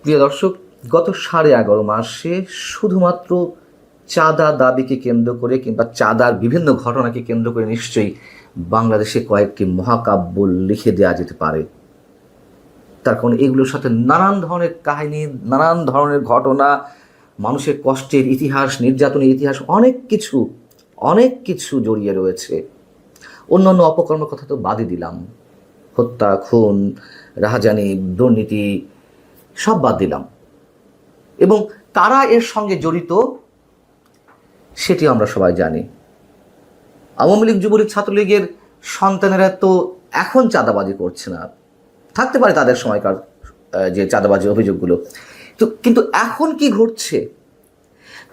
প্রিয় দর্শক, গত 11.5 মাসে শুধুমাত্র চাঁদা দাবিকে কেন্দ্র করে কিংবা চাঁদার বিভিন্ন ঘটনাকে কেন্দ্র করে নিশ্চয়ই বাংলাদেশে কয়েকটি মহাকাব্য লিখে দেওয়া যেতে পারে। তার কারণ এগুলোর সাথে নানান ধরনের কাহিনী, নানান ধরনের ঘটনা, মানুষের কষ্টের ইতিহাস, নির্যাতনের ইতিহাস, অনেক কিছু জড়িয়ে রয়েছে। অন্যান্য অপকর্মের কথা তো বাদই দিলাম, হত্যা, খুন, রাহাজানি, দুর্নীতি সব বাদ দিলাম, এবং কারা এর সঙ্গে জড়িত সেটি আমরা সবাই জানি। আওয়ামী লীগ, যুবলীগ, ছাত্রলীগের সন্তানেরা তো এখন চাঁদাবাজি করছে না, থাকতে পারে তাদের সময়কার যে চাঁদাবাজির অভিযোগগুলো, কিন্তু এখন কি ঘটছে?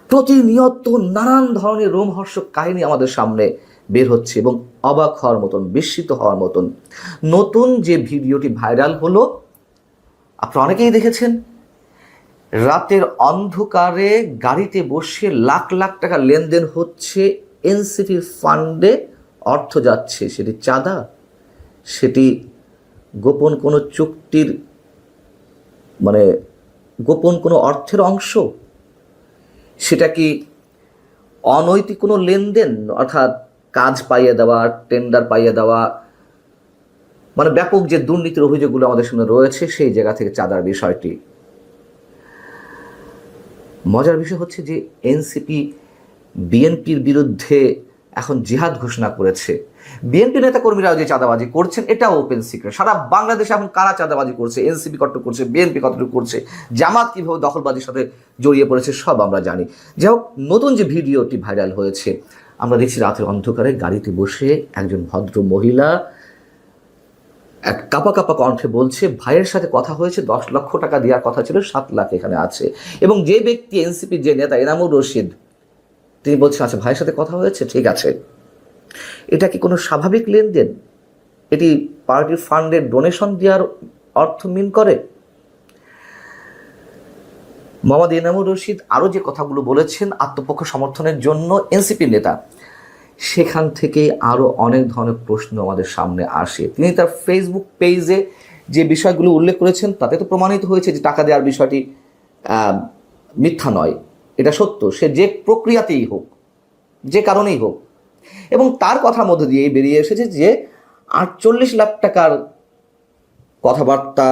প্রতিনিয়ত নানান ধরনের রোমহর্ষক কাহিনী আমাদের সামনে বের হচ্ছে এবং অবাক হওয়ার মতন, বিস্মিত হওয়ার মতন। নতুন যে ভিডিওটি ভাইরাল হলো, আপনারা অনেকেই দেখেছেন। রাতের অন্ধকারে গাড়িতে বসে লাখ লাখ টাকা লেনদেন হচ্ছে, এনসিপির ফান্ডে অর্থ যাচ্ছে। সেটি চাঁদা, সেটি গোপন কোনো চুক্তির গোপন কোনো অর্থের অংশ, সেটা কি অনৈতিক কোনো লেনদেন, অর্থাৎ কাজ পাইয়ে দেওয়া, টেন্ডার পাইয়ে দেওয়া, ব্যাপক যে দুর্নীতির অভিযোগগুলো আমাদের সামনে রয়েছে সেই জায়গা থেকে চাঁদার বিষয়টি। মজার বিষয় হচ্ছে যে এনসিপি বিএনপির বিরুদ্ধে এখন জিহাদ ঘোষণা করেছে। বিএনপি নেতাকর্মীরাও যে চাঁদাবাজি করছেন এটাও ওপেন সিক্রেট। সারা বাংলাদেশে এখন কারা চাঁদাবাজি করছে, এনসিপি কতটুকু করছে, বিএনপি কতটুকু করছে, জামাত কীভাবে দখলবাজির সাথে জড়িয়ে পড়েছে সব আমরা জানি। যাই হোক, নতুন যে ভিডিওটি ভাইরাল হয়েছে, আমরা দেখছি রাতের অন্ধকারে গাড়িতে বসে একজন ভদ্র মহিলা এক কাপা কাপা কণ্ঠে বলছে ভাইয়ের সাথে কথা হয়েছে, 10 লক্ষ টাকা দেওয়ার কথা ছিল, 7 লাখ এখানে আছে। এবং যে ব্যক্তি এনসিপির যে নেতা এনামুর রশিদ, তিনি বলছেন আচ্ছা ভাইয়ের সাথে কথা হয়েছে, ঠিক আছে। এটা কি কোনো স্বাভাবিক লেনদেন? এটি পার্টির ফান্ডের ডোনেশন দেওয়ার অর্থ মিন করে? মোহাম্মদ এনামুর রশিদ আরও যে কথাগুলো বলেছেন আত্মপক্ষ সমর্থনের জন্য এনসিপির নেতা, সেখান থেকে আরও অনেক ধরনের প্রশ্ন আমাদের সামনে আসে। তিনি তার ফেসবুক পেজে যে বিষয়গুলো উল্লেখ করেছেন তাতে তো প্রমাণিত হয়েছে যে টাকা দেওয়ার বিষয়টি মিথ্যা নয়, এটা সত্য। সে যে প্রক্রিয়াতেই হোক, যে কারণেই হোক, এবং তার কথার মধ্যে দিয়েই বেরিয়ে এসেছে যে 48 লাখ টাকার কথাবার্তা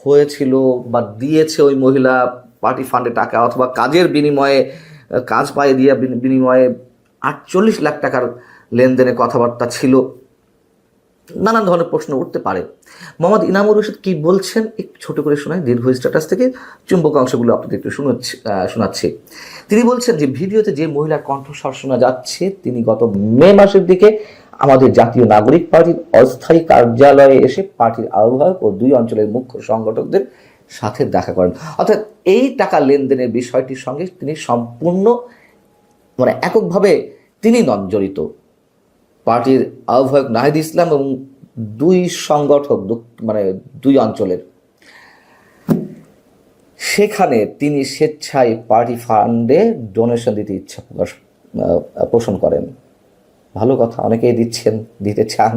হয়েছিল বা দিয়েছে ওই মহিলা পার্টি ফান্ডে টাকা, অথবা কাজের বিনিময়ে, কাজ পাইয়ে দিয়ে বিনিময়ে 48 লাখ টাকার লেনদেনের কথাবার্তা ছিল। নানান ধরনের প্রশ্ন উঠতে পারে। মোহাম্মদ ইনামুর রশিদ কি বলছেন একটু ছোট করে শোনায়, দীর্ঘ স্ট্যাটাস থেকে চুম্বক অংশগুলো আপনাদের একটু শোনাচ্ছি। তিনি বলছেন যে ভিডিওতে যে মহিলার কণ্ঠস্বর শোনা যাচ্ছে, তিনি গত মে মাসের দিকে আমাদের জাতীয় নাগরিক পার্টির অস্থায়ী কার্যালয়ে এসে পার্টির আহ্বায়ক ও 2 অঞ্চলের মুখ্য সংগঠকদের সাথে দেখা করেন। অর্থাৎ এই টাকা লেনদেনের বিষয়টির সঙ্গে তিনি সম্পূর্ণ এককভাবে তিনি নন জড়িত। পার্টির আহ্বায়ক নাহিদ ইসলাম এবং 2 সংগঠক, 2 অঞ্চলের, সেখানে তিনি স্বেচ্ছায় পার্টি ফান্ডে ডোনেশন দিতে ইচ্ছা পোষণ করেন। ভালো কথা, অনেকেই দিতে চান,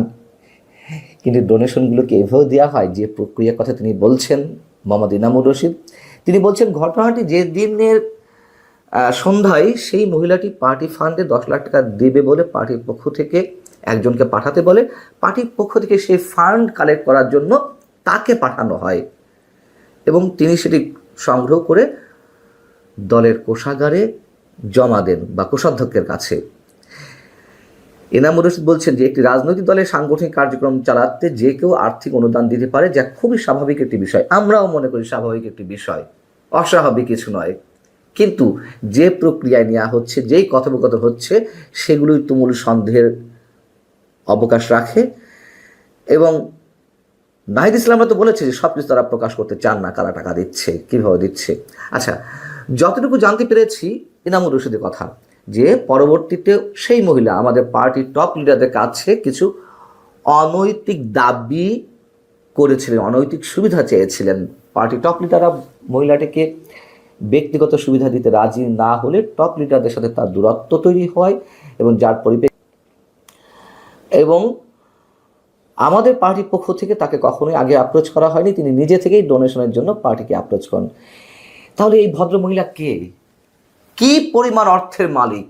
কিন্তু ডোনেশনগুলোকে এভাবে দেওয়া হয় যে প্রক্রিয়ার কথা তিনি বলছেন মোহাম্মদ ইনামুর রশিদ। তিনি বলছেন ঘটনাটি যে দিনের সন্ধ্যায় সেই মহিলাটি পার্টি ফান্ডে 10 লাখ টাকা দেবে বলে পার্টির পক্ষ থেকে একজনকে পাঠাতে বলে, পার্টির পক্ষ থেকে সেই ফান্ড কালেক্ট করার জন্য তাকে পাঠানো হয় এবং তিনি সেটি সংগ্রহ করে দলের কোষাগারে জমা দেন বা কোষাধ্যক্ষের কাছে। এনামুর রশিদ বলছেন যে একটি রাজনৈতিক দলের সাংগঠনিক কার্যক্রম চালাতে যে কেউ আর্থিক অনুদান দিতে পারে, যা খুবই স্বাভাবিক একটি বিষয়। আমরাও মনে করি স্বাভাবিক একটি বিষয়, অস্বাভাবিক কিছু নয়। কিন্তু যে প্রক্রিয়ায় নেওয়া হচ্ছে, যেই কথোপকথন হচ্ছে, সেগুলোই তুমুল সন্দেহের অবকাশ রাখে। এবং নাহিদ ইসলামরা তো বলেছে যে সব কিছু তারা প্রকাশ করতে চান না, কারা টাকা দিচ্ছে, কীভাবে দিচ্ছে। আচ্ছা, যতটুকু জানতে পেরেছি ইনামুর রশিদের কথা, যে পরবর্তীতে সেই মহিলা আমাদের পার্টির টপ লিডারদের কাছে কিছু অনৈতিক দাবি করেছিলেন, অনৈতিক সুবিধা চেয়েছিলেন। পার্টির টপ লিডাররা মহিলাটিকে ব্যক্তিগত সুবিধা দিতে রাজি না হলে টপ লিডারদের সাথে তার দূরত্ব তৈরি হয় এবং যার পরিপ্রেক্ষিতে এবং আমাদের পার্টির পক্ষ থেকে তাকে কখনোই আগে অ্যাপ্রোচ করা হয়নি, তিনি নিজে থেকেই ডোনেশনের জন্য পার্টিকে অ্যাপ্রোচ করেন। তাহলে এই ভদ্র মহিলা কে? কি পরিমাণ অর্থের মালিক?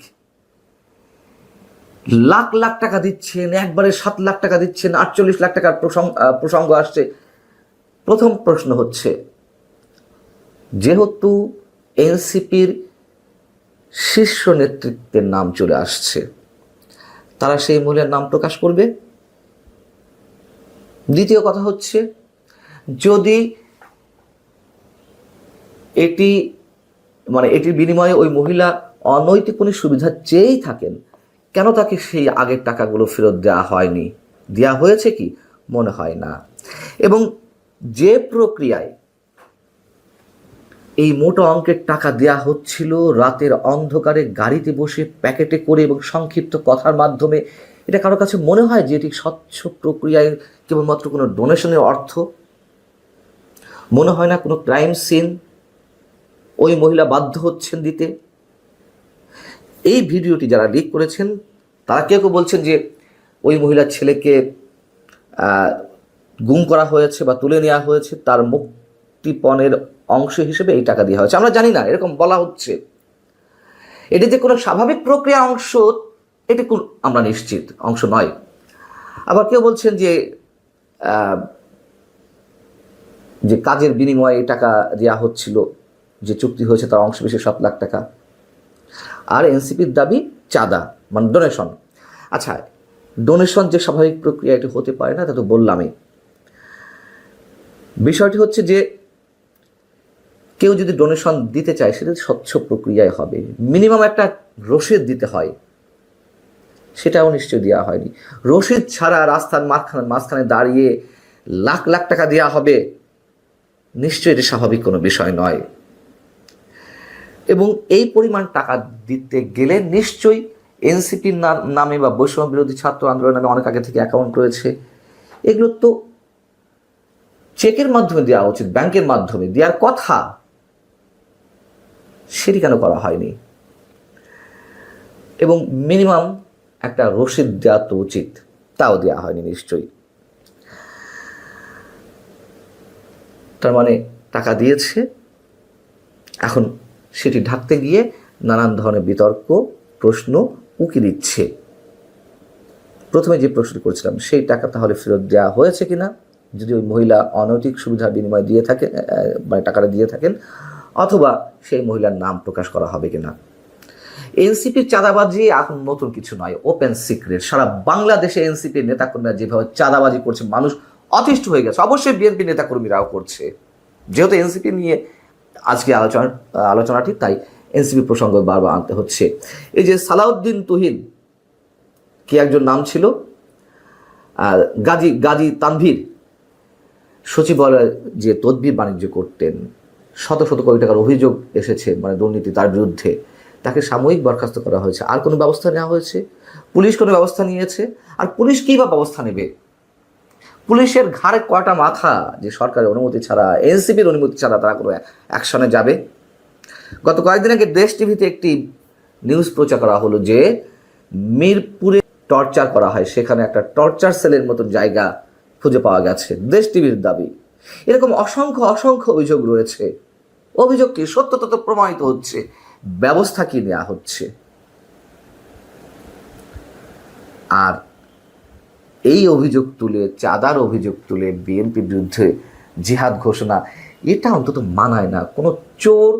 লাখ লাখ টাকা দিচ্ছেন, একবারে 7 লাখ টাকা দিচ্ছেন, 48 লাখ টাকার প্রসঙ্গ আসছে। প্রথম প্রশ্ন হচ্ছে, যেহেতু এনসিপির শীর্ষ নেতৃত্বের নাম চলে আসছে, তারা সেই মহিলার নাম প্রকাশ করবে? দ্বিতীয় কথা হচ্ছে, যদি এটির বিনিময়ে ওই মহিলা অনৈতিক কোনো সুবিধা চেয়েই থাকেন, কেন তাকে সেই আগের টাকাগুলো ফেরত দেওয়া হয়নি? দেওয়া হয়েছে কি? মনে হয় না। এবং যে প্রক্রিয়ায় এই মোটা অঙ্কের টাকা দেয়া হচ্ছিল, রাতের অন্ধকারে গাড়িতে বসে প্যাকেটে করে এবং সংক্ষিপ্ত কথার মাধ্যমে, এটা কারো কাছে মনে হয় যে এটি স্বচ্ছ প্রক্রিয়ায় কেবলমাত্র কোনো ডোনেশনের অর্থ? মনে হয় না কোনো ক্রাইম সিন ওই মহিলা বাধ্য হচ্ছেন দিতে? এই ভিডিওটি যারা লিক করেছেন তারা কেউ কেউ বলছেন যে ওই মহিলার ছেলেকে গুম করা হয়েছে বা তুলে নেওয়া হয়েছে, তার মুক্তিপণের অংশ হিসেবে এই টাকা দেওয়া হয়েছে। আমরা জানি না, এরকম বলা হচ্ছে। এটি যে কোনো স্বাভাবিক প্রক্রিয়া অংশ, এটি আমরা নিশ্চিত অংশ নয়। আবার কেউ বলছেন যে কাজের বিনিময়ে এই টাকা দেওয়া হচ্ছিল, যে চুক্তি হয়েছে তার অংশ বিশেষ 7 লাখ টাকা। আর এনসিপির দাবি চাঁদা, মানে ডোনেশন। আচ্ছা, ডোনেশন যে স্বাভাবিক প্রক্রিয়া, এটি হতে পারে না, তা তো বললামই। বিষয়টি হচ্ছে যে কেউ যদি ডোনেশন দিতে চায়, সেটা স্বচ্ছ প্রক্রিয়ায় হবে। মিনিমাম একটা রসিদ দিতে হয়, সেটাও নিশ্চয়ই দেওয়া হয়নি। রসিদ ছাড়া রাস্তার মাঝখানে দাঁড়িয়ে লাখ লাখ টাকা দেওয়া হবে, নিশ্চয়ই এটি স্বাভাবিক কোনো বিষয় নয়। এবং এই পরিমাণ টাকা দিতে গেলে নিশ্চয়ই এনসিপির নামে বা বৈষম্য বিরোধী ছাত্র আন্দোলনের নামে অনেক আগে থেকে অ্যাকাউন্ট রয়েছে, এগুলো তো চেকের মাধ্যমে দেওয়া উচিত, ব্যাংকের মাধ্যমে দেওয়ার কথা, সেটি কেন করা হয়নি? এবং মিনিমাম একটা রসিদ দেওয়া তো উচিত, তাও দেওয়া হয়নি নিশ্চয়ই। তার মানে টাকা দিয়েছে, এখন সেটি ঢাকতে গিয়ে নানান ধরনের বিতর্ক, প্রশ্ন উকি দিচ্ছে। প্রথমে যে প্রশ্ন করছিলাম, সেই টাকা তাহলে ফেরত দেওয়া হয়েছে কিনা, যদি ওই মহিলা অনৈতিক সুবিধার বিনিময়ে দিয়ে থাকে, মানে টাকাটা দিয়ে থাকেন, অথবা সেই মহিলার নাম প্রকাশ করা হবে কিনা। এনসিপির চাঁদাবাজি এখন নতুন কিছু নয়, ওপেন সিক্রেট। সারা বাংলাদেশে এনসিপির নেতাকর্মীরা যেভাবে চাঁদাবাজি করছে, মানুষ অতিষ্ঠ হয়ে গেছে। অবশ্যই বিএনপি নেতাকর্মীরাও করছে, যেহেতু এনসিপি নিয়ে আজকে আলোচনাটি, তাই এনসিপি প্রসঙ্গ বারবার আনতে হচ্ছে। এই যে সালাউদ্দিন তুহিন, কি একজন নাম ছিল, গাজী তানভীর, সচিবালয়ে যে তদবির বাণিজ্য করতেন, শত শত কোটি টাকার অভিযোগ এসেছে, মানে দুর্নীতি, তার বিরুদ্ধে তাকে সাময়িক বরখাস্ত করা হয়েছে। আর কোনো ব্যবস্থা নেওয়া হয়েছে? পুলিশ কোনো ব্যবস্থা নিয়েছে? আর পুলিশ কী বা ব্যবস্থা নেবে? পুলিশের ঘাড়ে কয়টা মাথা যে সরকারের অনুমতি ছাড়া, এনসিপির অনুমতি ছাড়া তারা কোনো অ্যাকশনে যাবে? গত কয়েকদিন আগে দেশ টিভিতে একটি নিউজ প্রচার করা হলো যে মিরপুরে টর্চার করা হয়, সেখানে একটা টর্চার সেলের মতো জায়গা খুঁজে পাওয়া গেছে, দেশ টিভির দাবি। এরকম অসংখ্য অভিযোগ রয়েছে। অভিযোগ কি সত্য তত প্রমাণিত হচ্ছে, ব্যবস্থা কি নেওয়া হচ্ছে? আর এই অভিযোগ তুলে, চাঁদার অভিযোগ তুলে বিএনপির বিরুদ্ধে জিহাদ ঘোষণা, এটা অন্তত মানায় না। কোনো চোর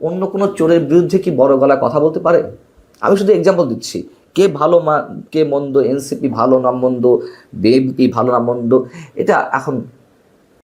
অন্য কোনো চোরের বিরুদ্ধে কি বড় গলায় কথা বলতে পারে? আমি শুধু এক্সাম্পল দিচ্ছি, কে ভালো কে মন্দ, এনসিপি ভালো না মন্দ, বিএনপি ভালো না মন্দ, এটা এখন